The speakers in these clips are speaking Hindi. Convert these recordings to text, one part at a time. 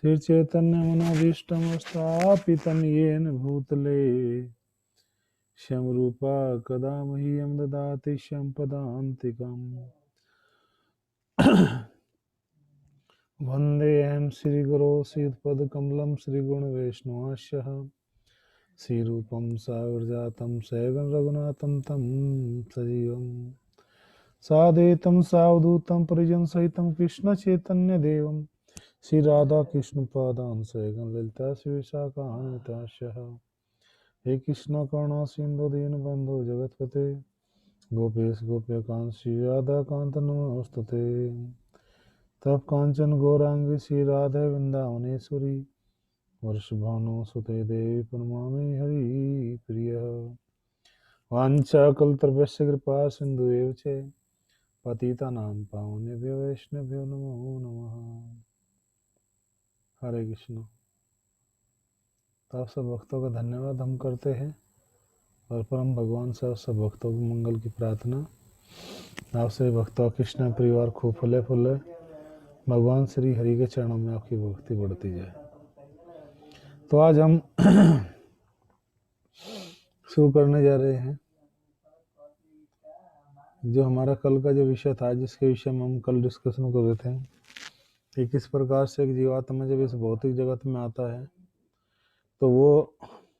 श्री चैतन्य मनोभीष्टम स्थापितं येन भूतले श्यम रूपा कदा मह्यं ददाति श्यम पदान्तिकम् वन्देऽहं श्रीगुरो श्रीयुतपदकमलं श्रीगुणवैष्णवांश्च श्रीरूपं साग्रजातं सैगं रघुनाथं तं सजीवं साद्वैतं सावधूतं परिजनसहितं कृष्णचैतन्यदेवं श्रीराधाकृष्णपादान् सैगं ललिता श्रीविशाखान्वितांश्च हे कृष्ण करुणा सिंधु दीनबंधु जगतपते गोपेश गोप्यकांत श्री राधा कांत नमोस्तुते तब कांचन गौरांगी श्री राधा वृंदावनेश्वरी वर्षभानु सुते देवी प्रणमामि हरि प्रिय वाञ्छाकल्पतरुभ्यश्च कृपा सिंधु एव च पतितानां पावनेभ्यो वैष्णवेभ्यो नमो नमः। हरे कृष्ण। तो आप सब भक्तों का धन्यवाद हम करते हैं और परम भगवान से आप सब भक्तों के मंगल की प्रार्थना। आप सभी भक्तों कृष्ण परिवार खूब फले फूले, भगवान श्री हरि के चरणों में आपकी भक्ति बढ़ती जाए। तो आज हम शुरू करने जा रहे हैं जो हमारा कल का जो विषय था, जिसके विषय में हम कल डिस्कशन कर रहे थे कि किस प्रकार से एक जीवात्मा जब इस भौतिक जगत में आता है तो वो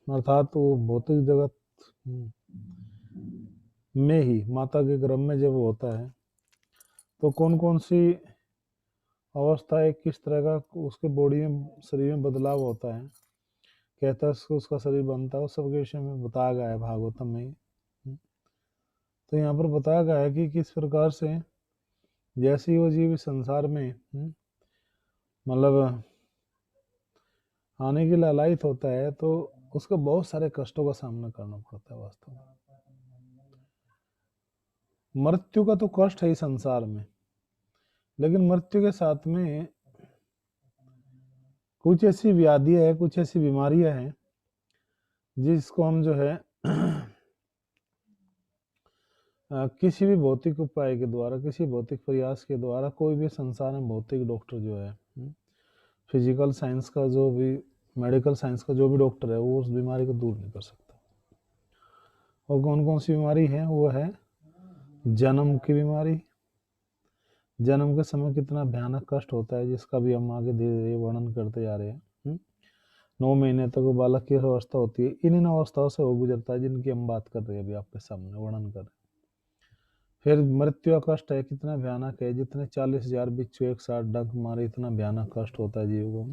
अर्थात वो भौतिक जगत में ही माता के गर्भ में जब होता है तो कौन कौन सी अवस्था है, किस तरह का उसके बॉडी में शरीर में बदलाव होता है, कहता है उसका शरीर बनता है, उस सब के विषय में बताया गया है भागवतम में। तो यहाँ पर बताया गया है कि किस प्रकार से जैसे ही वो जीव संसार में मतलब आने के लिए लायक होता है तो उसको बहुत सारे कष्टों का सामना करना पड़ता है। वास्तव में मृत्यु का तो कष्ट है ही संसार में, लेकिन मृत्यु के साथ में कुछ ऐसी व्याधियां है, कुछ ऐसी बीमारियां हैं जिसको हम जो है किसी भी भौतिक उपाय के द्वारा, किसी भौतिक प्रयास के द्वारा, कोई भी संसार में भौतिक डॉक्टर जो है, फिजिकल साइंस का जो भी, मेडिकल साइंस का जो भी डॉक्टर है, वो उस बीमारी को दूर नहीं कर सकता। और कौन कौन सी बीमारी है? वो है जन्म की बीमारी। जन्म के समय कितना भयानक कष्ट होता है, जिसका भी हम आगे धीरे धीरे वर्णन करते जा रहे हैं। 9 महीने तक वो बालक की अवस्था होती है, इन अवस्थाओं से वो गुजरता है जिनकी हम बात कर रहे हैं, अभी आपके सामने वर्णन कर रहे हैं। फिर मृत्यु का कष्ट है, कितना भयानक है, जितने 40,000 बिच्छू एक साथ डंक मारे, इतना भयानक कष्ट होता है जीव को।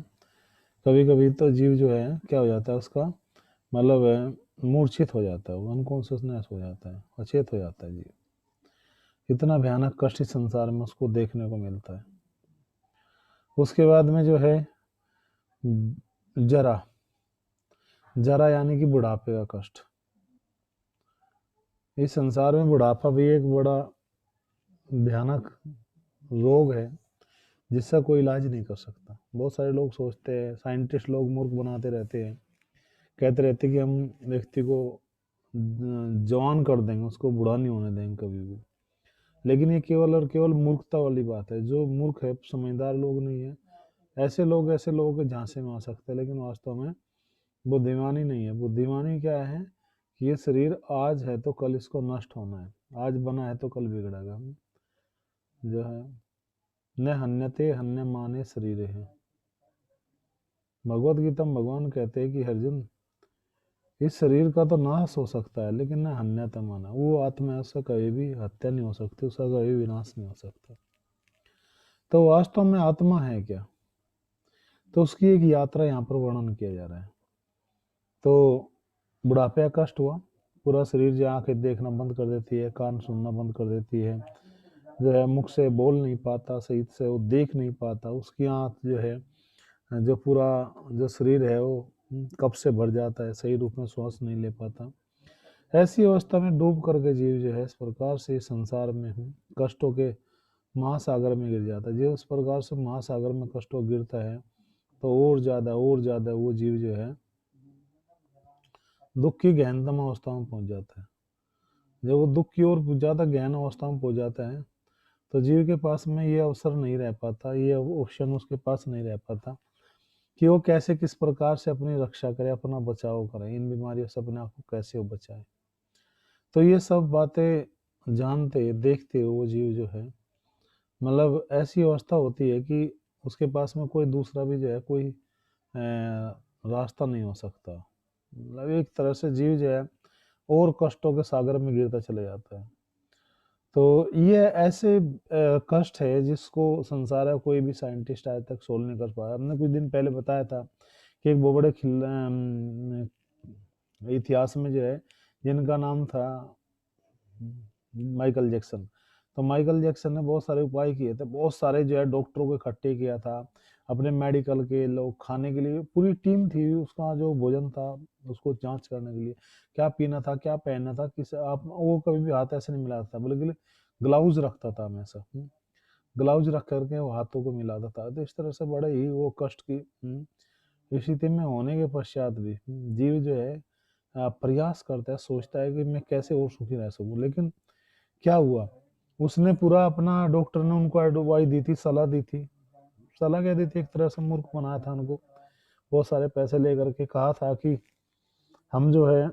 कभी कभी तो जीव जो है क्या हो जाता है, उसका मतलब मूर्छित हो जाता है, वो अनकॉन्शियसनेस हो जाता है, अचेत हो जाता है जीव। इतना भयानक कष्ट इस संसार में उसको देखने को मिलता है। उसके बाद में जो है जरा, जरा यानी कि बुढ़ापे का कष्ट। इस संसार में बुढ़ापा भी एक बड़ा भयानक रोग है जिसका कोई इलाज नहीं कर सकता। बहुत सारे लोग सोचते हैं, साइंटिस्ट लोग मूर्ख बनाते रहते हैं, कहते रहते हैं कि हम व्यक्ति को जवान कर देंगे, उसको बूढ़ा नहीं होने देंगे कभी भी। लेकिन ये केवल और केवल मूर्खता वाली बात है। जो मूर्ख है, समझदार लोग नहीं है, ऐसे लोगों के झांसे में आ सकते हैं, लेकिन वास्तव में बुद्धिमानी नहीं है। बुद्धिमानी क्या है कि ये शरीर आज है तो कल इसको नष्ट होना है, आज बना है तो कल बिगड़ेगा। जो है न हन्यते हन्य माने शरीर है। भगवत गीता में भगवान कहते हैं कि अर्जुन, इस शरीर का तो नाश हो सकता है, लेकिन न हन्यता माना, वो आत्मा है, उसका कभी भी हत्या नहीं हो सकती, उसका कभी विनाश नहीं हो सकता। तो वास्तव में आत्मा है क्या, तो उसकी एक यात्रा यहाँ पर वर्णन किया जा रहा है। तो बुढ़ापे का कष्ट हुआ, पूरा शरीर जो आंखें देखना बंद कर देती है, कान सुनना बंद कर देती है, जो है मुख से बोल नहीं पाता, सही से वो देख नहीं पाता, उसकी आँख जो है, जो पूरा जो शरीर है वो कब से भर जाता है, सही रूप में श्वास नहीं ले पाता। ऐसी अवस्था में डूब करके जीव जो है इस प्रकार से संसार में कष्टों के महासागर में गिर जाता है। जो इस प्रकार से महासागर में कष्टों गिरता है तो और ज्यादा वो जीव जो है दुख की गहनतम अवस्था में पहुंच जाता है। जब वो दुख की ओर ज्यादा गहन अवस्था में पहुंच जाता है तो जीव के पास में ये अवसर नहीं रह पाता, ये ऑप्शन उसके पास नहीं रह पाता कि वो कैसे किस प्रकार से अपनी रक्षा करे, अपना बचाव करे, इन बीमारियों से अपने आप को कैसे वो बचाए। तो ये सब बातें जानते देखते हुए वो जीव जो है, मतलब ऐसी अवस्था होती है कि उसके पास में कोई दूसरा भी जो है कोई रास्ता नहीं हो सकता। मतलब एक तरह से जीव जो है और कष्टों के सागर में गिरता चले जाता है। तो ये ऐसे कष्ट है जिसको संसार का कोई भी साइंटिस्ट आज तक सोल्व नहीं कर पाया। हमने कुछ दिन पहले बताया था कि एक बहुत बड़े इतिहास में जो है जिनका नाम था माइकल जैक्सन। तो माइकल जैक्सन ने बहुत सारे उपाय किए थे, बहुत सारे जो है डॉक्टरों को इकट्ठे किया था, अपने मेडिकल के लोग, खाने के लिए पूरी टीम थी, उसका जो भोजन था उसको जांच करने के लिए, क्या पीना था, क्या पहनना था, किस आप वो कभी भी हाथ ऐसे नहीं मिलाता था, बल्कि ग्लाउज रखता था हमेशा। ग्लाउज रख करके वो हाथों को मिलाता था। तो इस तरह से बड़े ही वो कष्ट की स्थिति में होने के पश्चात भी जीव जो है प्रयास करता है, सोचता है कि मैं कैसे और सुखी रह सकूं। लेकिन क्या हुआ, उसने पूरा अपना, डॉक्टर ने उनको एडवाइस दी थी, सलाह दी थी, सलाह क्या दी थी, एक तरह से मूर्ख बनाया था उनको। बहुत सारे पैसे लेकर के कहा था कि हम जो है,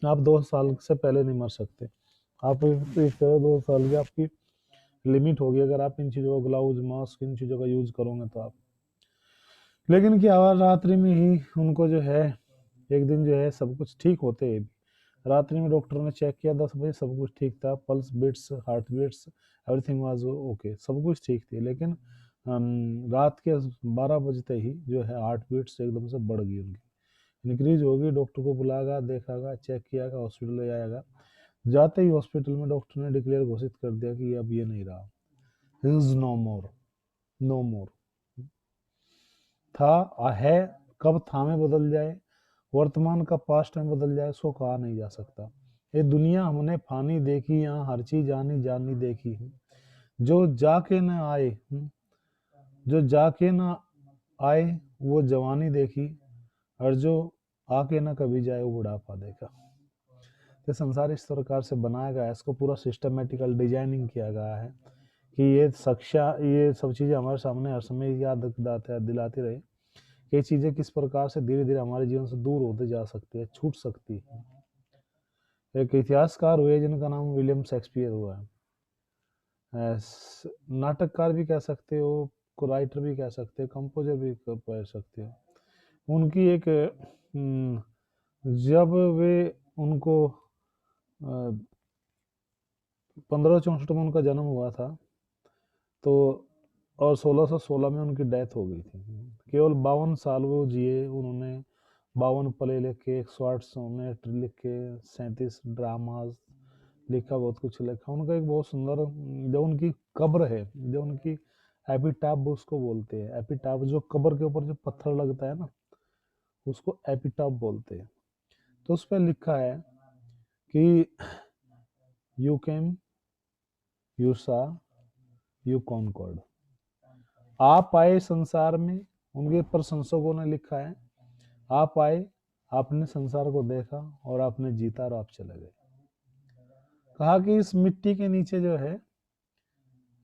आप 2 साल से पहले नहीं मर सकते, आप इस तरह 2 साल की आपकी लिमिट होगी, अगर आप इन चीज़ों का, ग्लाउज मास्क इन चीज़ों का यूज करोगे तो आप। लेकिन क्या हुआ, रात्रि में ही उनको जो है, एक दिन जो है सब कुछ ठीक होते ही रात्रि में डॉक्टर ने चेक किया, 10 बजे सब कुछ ठीक था, pulse beats, heart beats, everything was okay, सब कुछ ठीक थी। लेकिन रात के 12 बजते ही जो है हार्ट बीट्स एकदम से बढ़ गई, उनकी इंक्रीज होगी। डॉक्टर को बुलागा, देखागा, चेक कियागा, हॉस्पिटल ले जाएगा। जाते ही हॉस्पिटल में डॉक्टर ने डिक्लेयर घोषित कर दिया कि अब ये नहीं रहा, इज नो मोर, नो मोर। था है, कब था में बदल जाए, वर्तमान का पास्ट में बदल जाए, उसको कहा नहीं जा सकता। ये दुनिया हमने फानी देखी, यहाँ हर चीज आनी जानी देखी है। जो जाके न आए, जो जाके न आए वो जवानी देखी, और जो आके न कभी जाए वो बुढ़ापा देखा। तो संसार इस प्रकार से बनाया गया है, इसको पूरा सिस्टमेटिकल डिजाइनिंग किया गया है कि ये सब चीजें हमारे सामने हर समय याद दिलाती रहे कि ये चीजें किस प्रकार से धीरे धीरे हमारे जीवन से दूर होते जा सकती है, छूट सकती है। एक इतिहासकार हुए जिनका नाम विलियम शेक्सपियर हुआ है। नाटककार भी कह सकते हो, को राइटर भी कह सकते हो, कंपोजर भी कह सकते हो। उनकी एक जब वे उनको 1564 में उनका जन्म हुआ था, तो और 1616 में उनकी डेथ हो गई थी। केवल 52 साल वो जिए। उन्होंने 52 प्ले लिखे, 108 सोनेट लिखे, 37 ड्रामाज लिखा, बहुत कुछ लिखा। उनका एक बहुत सुंदर, जो उनकी कब्र है, जो उनकी एपिटाफ उसको बोलते हैं। एपिटाफ जो कब्र के ऊपर जो पत्थर लगता है ना, उसको एपिटाफ बोलते हैं। तो उस पर लिखा है कि यू केम, यू सा, यू कॉन्कर्ड। आप आए संसार में, उनके प्रशंसकों ने लिखा है, आप आए, आपने संसार को देखा और आपने जीता और आप चले गए। कहा कि इस मिट्टी के नीचे जो है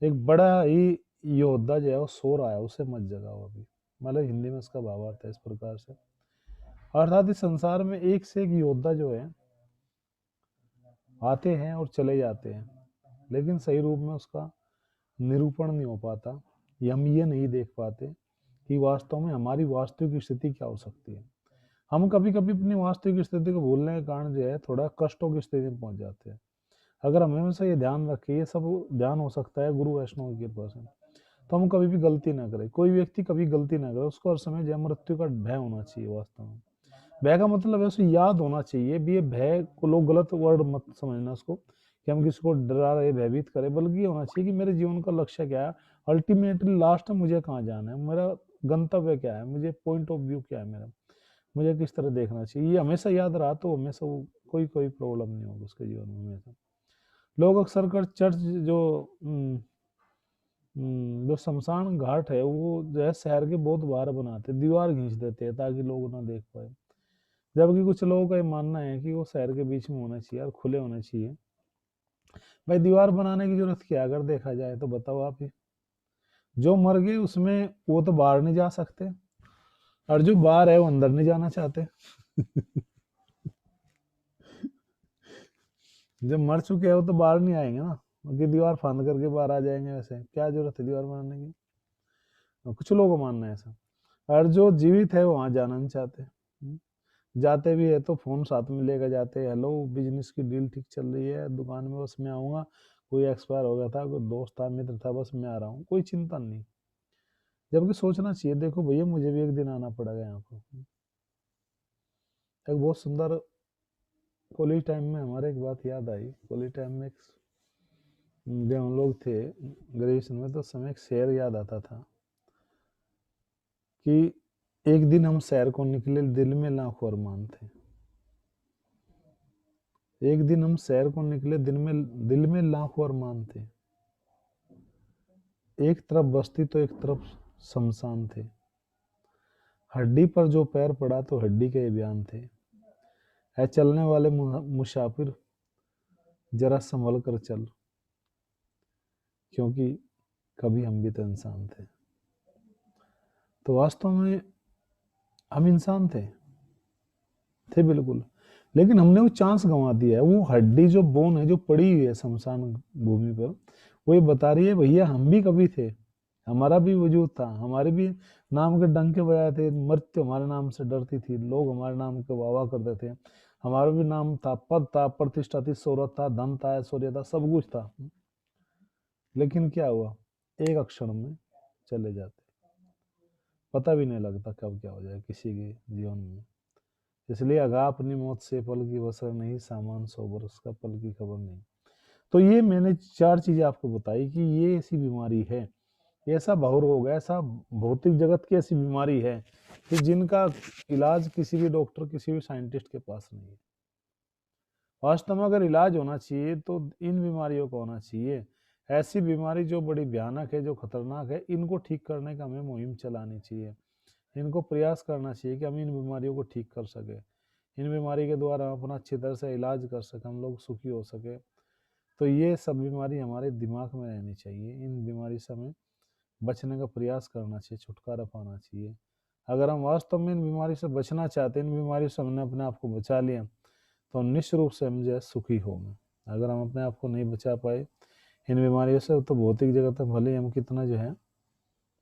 एक बड़ा ही योद्धा जो है वो सो रहा है, उसे मत जगाओ अभी। मतलब हिंदी में इसका भावार्थ है इस प्रकार से, अर्थात इस संसार में एक से एक योद्धा जो है आते हैं और चले जाते हैं, लेकिन सही रूप में उसका निरूपण नहीं हो पाता। हम ये नहीं देख पाते कि वास्तव में हमारी वास्तविक स्थिति क्या हो सकती है। हम कभी कभी अपनी वास्तविक स्थिति को भूलने के कारण जो है थोड़ा कष्टों की स्थिति में पहुंच जाते हैं। अगर हम हमेशा ये ध्यान रखें, ये सब ध्यान हो सकता है गुरु वैष्णव की कृपा से, तो हम कभी भी गलती ना करें। कोई व्यक्ति कभी गलती ना करे, उसको हर समय जय मृत्यु का भय होना चाहिए। वास्तव में भय का मतलब है उसे याद होना चाहिए भी। ये भय को लोग गलत वर्ड मत समझना उसको कि हम किसी को डरा रहे, भयभीत करें, बल्कि ये होना चाहिए कि मेरे जीवन का लक्ष्य क्या है, अल्टीमेटली लास्ट में मुझे कहाँ जाना है, मेरा गंतव्य क्या है, मुझे पॉइंट ऑफ व्यू क्या है मेरा, मुझे किस तरह देखना चाहिए। ये हमेशा याद रहा तो हमेशा वो कोई कोई प्रॉब्लम नहीं होगी उसके जीवन में हमेशा। लोग अक्सर कर चर्च जो शमशान घाट है वो जो है शहर के बहुत बाहर बनाते, दीवार खींच देते हैं ताकि लोग ना देख पाए। जबकि कुछ लोगों का ये मानना है कि वो शहर के बीच में होना चाहिए और खुले होने चाहिए। भाई दीवार बनाने की जरूरत क्या है अगर देखा जाए तो, बताओ आप ही। जो मर गए उसमें वो तो बाहर नहीं जा सकते, और जो बाहर है वो अंदर नहीं जाना चाहते। जब मर चुके हैं वो तो बाहर नहीं आएंगे ना, उनकी दीवार फांद करके बाहर आ जाएंगे, वैसे क्या जरूरत है दीवार बनाने की। और कुछ लोगों को मानना है ऐसा। और जो जीवित है वो वहां जाना नहीं चाहते। जाते भी है तो फोन साथ में लेकर जाते हैं, हेलो बिजनेस की डील ठीक चल रही है, दुकान में बस मैं आऊंगा, कोई एक्सपायर हो गया था, कोई दोस्त था, मित्र था, बस मैं आ रहा हूँ, कोई चिंता नहीं। जबकि सोचना चाहिए, देखो भैया मुझे भी एक दिन आना पड़ेगा यहाँ को। एक बहुत सुंदर कॉलेज टाइम में हमारे एक बात याद आई। कॉलेज टाइम में जब हम लोग थे ग्रेजुएशन में, तो समय एक शेर याद आता था कि एक दिन हम शहर को निकले, दिल में लाखों अरमान थे। एक दिन हम शहर को निकले, दिल में लाखों अरमान थे। एक तरफ बस्ती तो एक तरफ शमशान थे। हड्डी पर जो पैर पड़ा तो हड्डी के ये बयान थे। है चलने वाले मुसाफिर, जरा संभल कर चल, क्योंकि कभी हम भी तो इंसान तो वास्तव में हम इंसान थे बिल्कुल। लेकिन हमने वो चांस गंवा दिया है। वो हड्डी जो बोन है जो पड़ी हुई है शमशान भूमि पर, वो ये बता रही है भैया हम भी कभी थे, हमारा भी वजूद था, हमारे भी नाम के डंके बजाए थे, मृत्यु हमारे नाम से डरती थी, लोग हमारे नाम के वाह करते थे, हमारा भी नाम था, पद था, प्रतिष्ठा थी, शोहरत था, धन था, ऐश्वर्य था, सब कुछ था। लेकिन क्या हुआ, एक अक्षण में चले जाते, पता भी नहीं लगता कब क्या हो जाए किसी के जीवन में। इसलिए अगा अपनी मौत से पल की बसर नहीं, सामान 100 बरस का पल की खबर नहीं। तो ये मैंने चार चीजें आपको बताई कि ये ऐसी बीमारी है, ऐसा बहुर हो गया, ऐसा भौतिक जगत की ऐसी बीमारी है कि जिनका इलाज किसी भी डॉक्टर, किसी भी साइंटिस्ट के पास नहीं है। वास्तव में अगर इलाज होना चाहिए तो इन बीमारियों का होना चाहिए। ऐसी बीमारी जो बड़ी भयानक है, जो खतरनाक है, इनको ठीक करने का हमें मुहिम चलानी चाहिए। इनको प्रयास करना चाहिए कि हम इन बीमारियों को ठीक कर सके, इन बीमारी के द्वारा हम अपना अच्छी तरह से इलाज कर सके, हम लोग सुखी हो सके। तो ये सब बीमारी हमारे दिमाग में रहनी चाहिए, इन बीमारी से हमें बचने का प्रयास करना चाहिए, छुटकारा पाना चाहिए। अगर हम वास्तव में इन बीमारी से बचना चाहते हैं, इन बीमारी से हमने अपने आप को बचा लिया, तो निश्चित रूप से हम जो है सुखी होंगे। अगर हम अपने आप को नहीं बचा पाए इन बीमारियों से, तो भौतिक जगत में भले हम कितना जो है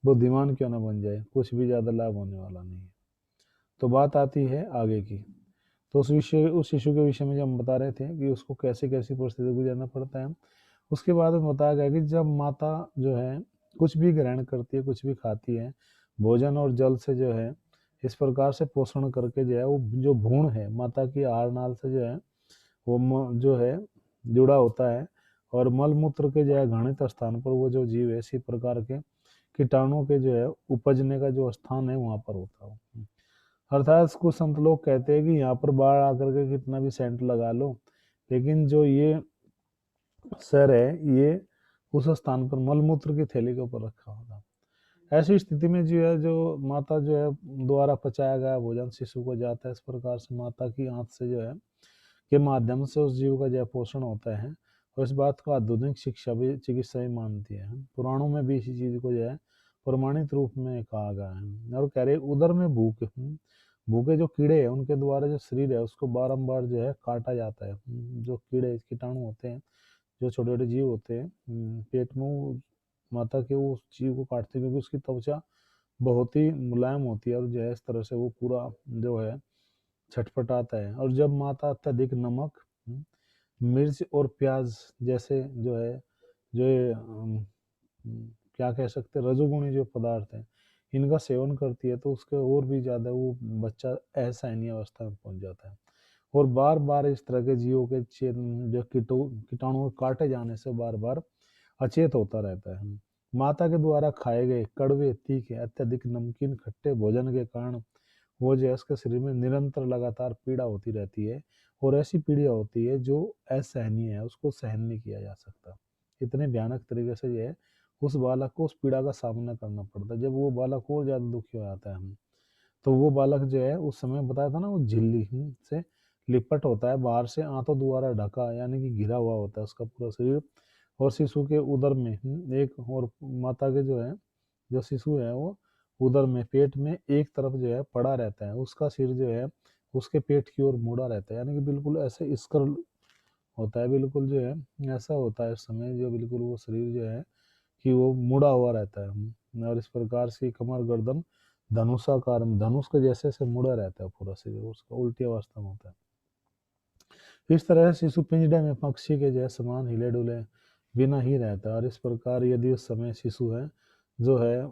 बुद्धिमान क्यों ना बन जाए, कुछ भी ज़्यादा लाभ होने वाला नहीं है। तो बात आती है आगे की। तो उस शिशु के विषय में जब हम बता रहे थे कि उसको कैसे कैसी परिस्थिति गुजरना पड़ता है, उसके बाद में बताया गया कि जब माता जो है कुछ भी ग्रहण करती है, कुछ भी खाती है, भोजन और जल से जो है इस प्रकार से पोषण करके जो है वो जो भ्रूण है माता की आहार नाल से जो है वो जो है जुड़ा होता है, और मल मूत्र के जो है घनित स्थान पर वो जो जीव है इसी प्रकार के कीटाणुओं के जो है उपजने का जो स्थान है वहां पर होता है। अर्थात कुछ संत लोग कहते हैं कि यहाँ पर बाढ़ आकर के कितना भी सेंट लगा लो, लेकिन जो ये सर है ये उस स्थान पर मलमूत्र की थैली के ऊपर रखा होगा। ऐसी स्थिति में जो है जो माता जो है द्वारा पचाया गया भोजन शिशु को जाता है, इस प्रकार से माता की आंत से जो है के माध्यम से उस जीव का जो है पोषण होता है। और इस बात को आधुनिक शिक्षा भी, चिकित्सा भी मानती है। पुराणों में भी इसी चीज को जो है प्रमाणित रूप में कहा गया है। और कह रहे उधर में भूखे जो कीड़े हैं उनके द्वारा जो शरीर है उसको बारंबार जो है काटा जाता है। जो कीड़े कीटाणु होते हैं, जो छोटे छोटे जीव होते हैं, पेट में माता के वो उस जीव को काटते हैं, क्योंकि उसकी त्वचा बहुत ही मुलायम होती है, और जो है इस तरह से वो पूरा जो है छटपटाता है। और जब माता अत्यधिक नमक, मिर्च और प्याज जैसे जो है जो ये क्या कह सकते हैं रजोगुणी जो पदार्थ हैं इनका सेवन करती है, तो उसके और भी ज़्यादा वो बच्चा असहनीय अवस्था में पहुंच जाता है। और बार बार इस तरह के जीवों के जो कीटाणुओं के काटे जाने से बार बार अचेत होता रहता है। माता के द्वारा खाए गए कड़वे, तीखे, अत्यधिक नमकीन, खट्टे भोजन के कारण वो जो है उसके शरीर में निरंतर लगातार पीड़ा होती रहती है। और ऐसी पीड़ा होती है जो असहनीय है, उसको सहन नहीं किया जा सकता। इतने भयानक तरीके से जो है उस बालक को उस पीड़ा का सामना करना पड़ता है। जब वो बालक और ज्यादा दुखी हो जाता है, तो वो बालक जो है उस समय बताया था ना वो झिल्ली से लिपट होता है, बाहर से आंतों द्वारा ढका यानी कि घिरा हुआ होता है उसका पूरा शरीर। और शिशु के उदर में एक और माता के जो है जो शिशु है वो उदर में, पेट में एक तरफ जो है पड़ा रहता है, उसका सिर जो है उसके पेट की ओर मुड़ा रहता है, यानी कि बिल्कुल ऐसे स्कर होता है, बिल्कुल जो है ऐसा होता है उस समय, जो बिल्कुल वो शरीर जो है कि वो मुड़ा हुआ रहता है, और इस प्रकार से कमर गर्दन धनुषाकार में, धनुष के जैसे से मुड़ा रहता है पूरा शरीर, उसका उल्टी अवस्था में होता है। इस तरह से शिशु पिंजड़े में पक्षी के जैसे समान हिले डुले बिना ही रहता है, और इस प्रकार यदि उस समय शिशु है जो है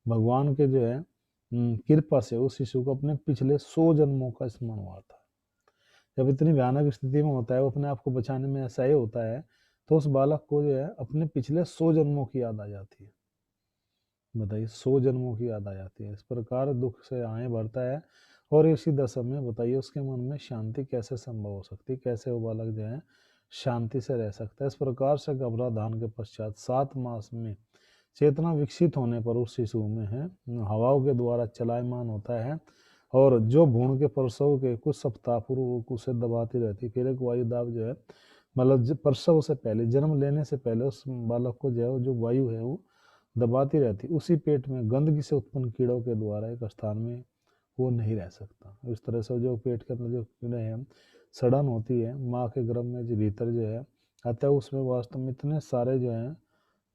भगवान के जो है कृपा से उस शिशु को अपने पिछले 100 जन्मों का स्मरण हुआ था। जब इतनी भयानक स्थिति में होता है, वो अपने आप को बचाने में ऐसा ही होता है, तो उस बालक को जो है अपने पिछले 100 जन्मों की याद आ जाती है। बताइए, 100 जन्मों की याद आ जाती है। इस प्रकार दुख से आए बढ़ता है, और इसी दशा में बताइए उसके मन में शांति कैसे संभव हो सकती है, कैसे वो बालक जो है शांति से रह सकता है। इस प्रकार से गर्भाधान के पश्चात 7 मास में चेतना विकसित होने पर उस शिशु में है हवाओं के द्वारा चलायमान होता है, और जो भ्रूण के प्रसव के कुछ सप्ताह पूर्व उसे दबाती रहती है। फिर एक वायु दाब जो है, मतलब प्रसव से पहले, जन्म लेने से पहले उस बालक को जो है जो वायु है वो दबाती रहती, उसी पेट में गंदगी से उत्पन्न कीड़ों के द्वारा एक स्थान में वो नहीं रह सकता। इस तरह से जो पेट के अंदर जो कीड़े हैं, सड़न होती है माँ के गर्भ में, जो भीतर जो है अतः उसमें वास्तव में इतने सारे जो है,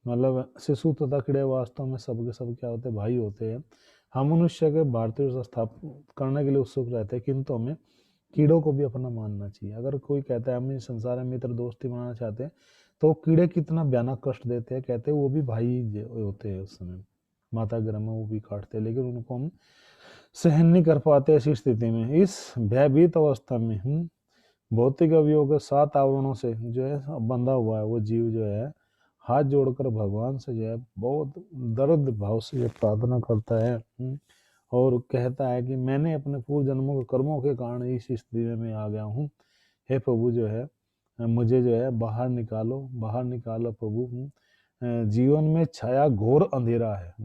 मतलब शिशु तथा कीड़े वास्तव में सबके सब क्या होते हैं, भाई होते हैं। हम मनुष्य के भारतीय स्थापित करने के लिए उत्सुक रहते हैं, किंतु हमें कीड़ों को भी अपना मानना चाहिए। अगर कोई कहता है हम इस संसार में मित्र दोस्ती बनाना चाहते हैं, तो कीड़े कितना भयानक कष्ट देते हैं, कहते हैं वो भी भाई होते हैं उस समय, माता गर्भ में वो भी काटते हैं, लेकिन उनको हम सहन नहीं कर पाते। ऐसी स्थिति में, इस भयभीत अवस्था में हम भौतिक अवयवों के 7 आवरणों से जो है बंधा हुआ है वो जीव जो है हाथ जोड़कर भगवान से जो है बहुत दर्द भाव से ये प्रार्थना करता है, और कहता है कि मैंने अपने पूर्व जन्मों के कर्मों के कारण इस स्थिति में मैं आ गया हूँ। हे प्रभु जो है मुझे जो है बाहर निकालो, बाहर निकालो प्रभु। जीवन में छाया घोर अंधेरा है,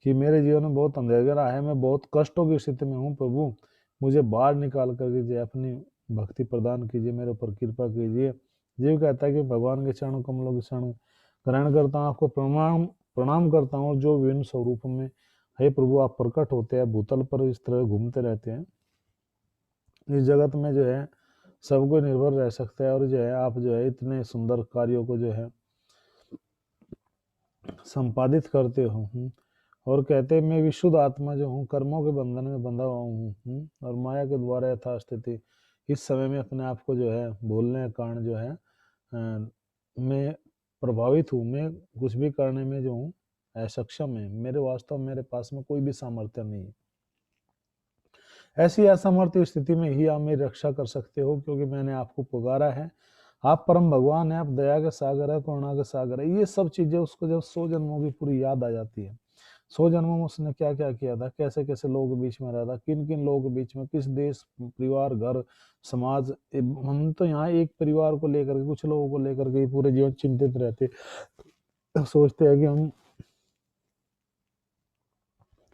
कि मेरे जीवन में बहुत अंधेरा है, मैं बहुत कष्टों की स्थिति में हूँ प्रभु, मुझे बाहर निकाल कर कीजिए, अपनी भक्ति प्रदान कीजिए, मेरे ऊपर कृपा कीजिए। जीव कहता है कि भगवान के चरणों कमलों के शरण ग्रहण करता हूँ, आपको प्रणाम प्रणाम करता हूँ, जो विभिन्न स्वरूप में हे प्रभु आप प्रकट होते हैं, भूतल पर इस तरह घूमते रहते हैं, इस जगत में जो है सबको निर्भर रह सकता है, और जो है आप जो है इतने सुंदर कार्यों को जो है संपादित करते हो। और कहते हैं मैं विशुद्ध आत्मा जो हूँ कर्मों के बंधन में बंधा हुआ हूँ, और माया के द्वारा यथास्थिति इस समय में अपने आप को जो है भूलने के कारण जो है मैं प्रभावित हूँ, मैं कुछ भी करने में जो हूँ असक्षम है, मेरे वास्तव मेरे पास में कोई भी सामर्थ्य नहीं है। ऐसी असमर्थ स्थिति में ही आप मेरी रक्षा कर सकते हो, क्योंकि मैंने आपको पुकारा है, आप परम भगवान है, आप दया के सागर है, करुणा के सागर है। ये सब चीजें उसको जब 100 जन्मों की पूरी याद आ जाती है, 100 जन्मों में उसने क्या क्या किया था, कैसे कैसे लोगों के बीच में रहा था, किन किन लोगों के बीच में, किस देश परिवार घर समाज, हम तो यहाँ एक परिवार को लेकर के, कुछ लोगों को लेकर के पूरे जीवन चिंतित रहते, सोचते हैं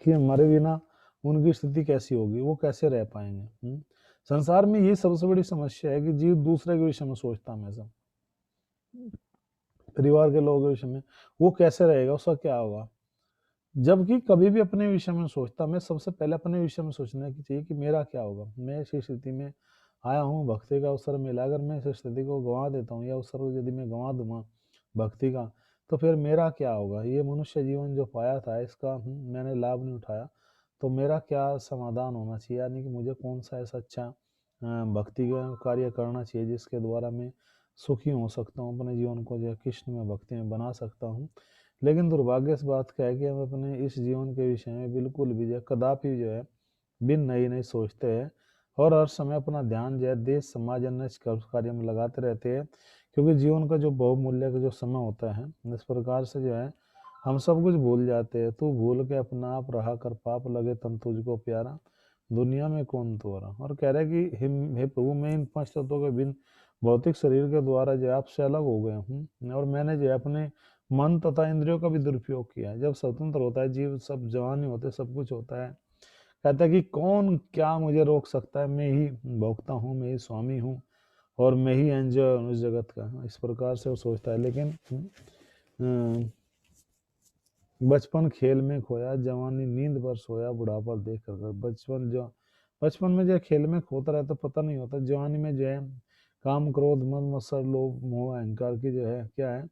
कि हमारे बिना उनकी स्थिति कैसी होगी, वो कैसे रह पाएंगे। संसार में ये सबसे बड़ी समस्या है कि जीव दूसरे के विषय में सोचता हमेशा, परिवार के लोगों के विषय में, वो कैसे रहेगा, उसका क्या होगा, जबकि कभी भी अपने विषय में सोचता। मैं सबसे पहले अपने विषय में सोचना की चाहिए कि मेरा क्या होगा, मैं इस स्थिति में आया हूँ, भक्ति का अवसर मिला, अगर मैं इस स्थिति को गंवा देता हूँ या अवसर को यदि मैं गंवा दूंगा भक्ति का, तो फिर मेरा क्या होगा। ये मनुष्य जीवन जो पाया था इसका मैंने लाभ नहीं उठाया, तो मेरा क्या समाधान होना चाहिए, यानी कि मुझे कौन सा ऐसा अच्छा भक्ति का कार्य करना चाहिए जिसके द्वारा मैं सुखी हो सकता हूँ, अपने जीवन को जो है कृष्ण में भक्ति में बना सकता हूँ। लेकिन दुर्भाग्य इस बात का है कि हम अपने इस जीवन के विषय में बिल्कुल भी जो कदापि जो है बिन नई नई सोचते हैं, और हर समय अपना ध्यान जो है देश समाज अन्य कार्य में लगाते रहते हैं, क्योंकि जीवन का जो बहुमूल्य का जो समय होता है, इस प्रकार से जो है हम सब कुछ भूल जाते हैं। तू भूल के अपना आप रहा कर, पाप लगे तन तुझको प्यारा, दुनिया में कौन तोरा। और कह रहे कि हे प्रभु मैं इन 5 तत्वों के बिन भौतिक शरीर के द्वारा जो आपसे अलग हो गया हूँ, और मैंने जो है अपने मन तथा इंद्रियों का भी दुरुपयोग किया है। जब स्वतंत्र होता है जीव, सब जवान ही होते, सब कुछ होता है, कहता है कि कौन क्या मुझे रोक सकता है, मैं ही भोगता हूँ, मैं ही स्वामी हूँ, और मैं ही एंजॉय हूँ इस जगत का, इस प्रकार से वो सोचता है। लेकिन बचपन खेल में खोया, जवानी नींद पर सोया, बुढ़ापा देख कर कर। बचपन में जो है खेल में खोता रहता, पता नहीं होता। जवानी में जो है काम क्रोध मद मत्सर लोभ मोह अहंकार की जो है क्या है,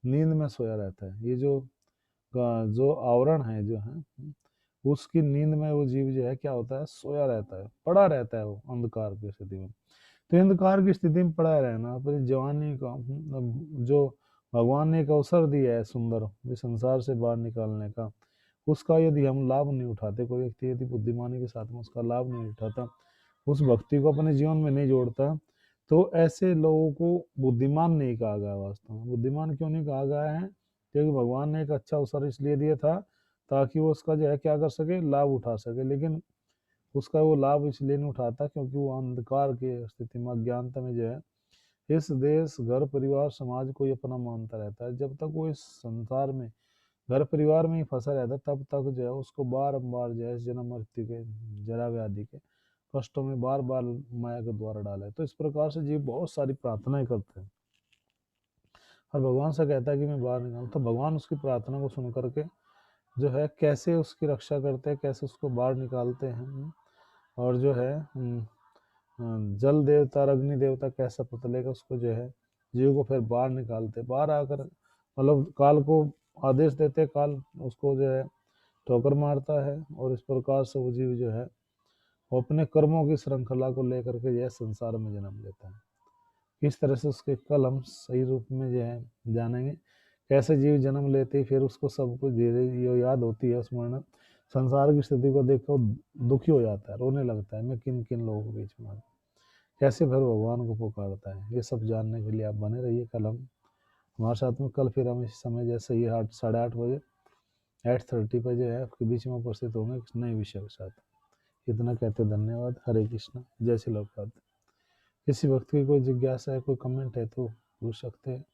नींद में सोया रहता है। ये जो आवरण है जो है, उसकी नींद में वो जीव जो है क्या होता है, सोया रहता है, पड़ा रहता है वो अंधकार की स्थिति में। तो अंधकार की स्थिति में पड़ा रहना अपनी जवानी का, जो भगवान ने एक अवसर दिया है सुंदर इस संसार से बाहर निकालने का, उसका यदि हम लाभ नहीं उठाते, कोई व्यक्ति यदि बुद्धिमानी के साथ में उसका लाभ नहीं उठाता, उस भक्ति को अपने जीवन में नहीं जोड़ता, तो ऐसे लोगों को बुद्धिमान नहीं कहा गया। वास्तव में बुद्धिमान क्यों नहीं कहा गया है, क्योंकि भगवान ने एक अच्छा अवसर इसलिए दिया था ताकि वो उसका जो है क्या कर सके, लाभ उठा सके। लेकिन उसका वो लाभ इसलिए नहीं उठाता क्योंकि वो अंधकार की स्थिति में, अज्ञानता में जो है इस देश घर परिवार समाज को ही अपना मानता रहता है। जब तक वो इस संसार में घर परिवार में ही फंसा रहता है, तब तक जो है उसको बारंबार जो है जन्म मृत्यु के, जरा व्याधि के कष्टों में बार बार माया के द्वारा डाला है। तो इस प्रकार से जीव बहुत सारी प्रार्थनाएं करते हैं और भगवान से कहता है कि मैं बाहर निकालूं, तो भगवान उसकी प्रार्थना को सुन करके जो है कैसे उसकी रक्षा करते हैं, कैसे उसको बाहर निकालते हैं। और जो है जल देवता और अग्नि देवता कैसा पुतले का उसको जो है जीव को फिर बाहर निकालते, बाहर आकर मतलब काल को आदेश देते, काल उसको जो है ठोकर मारता है और इस प्रकार से वो जीव जो है वो अपने कर्मों की श्रृंखला को लेकर के जो है संसार में जन्म लेता है। किस तरह से उसके कल हम सही रूप में जो है जानेंगे, कैसे जीव जन्म लेते ही फिर उसको सब कुछ धीरे ये याद होती है, स्मरण संसार की स्थिति को देखकर दुखी हो जाता है, रोने लगता है, मैं किन किन लोगों के बीच में आ गया। कैसे फिर भगवान को पुकारता है, ये सब जानने के लिए आप बने रहिए कल हम हमारे साथ में। कल फिर हम इस समय जैसे ही 8:30 बजे 8:30 पे जो है आपके बीच में उपस्थित होंगे एक नए विषय के साथ। इतना कहते धन्यवाद। हरे कृष्णा, जय श्री प्रभुपाद। किसी वक्त की कोई जिज्ञासा है, कोई कमेंट है तो पूछ सकते हैं।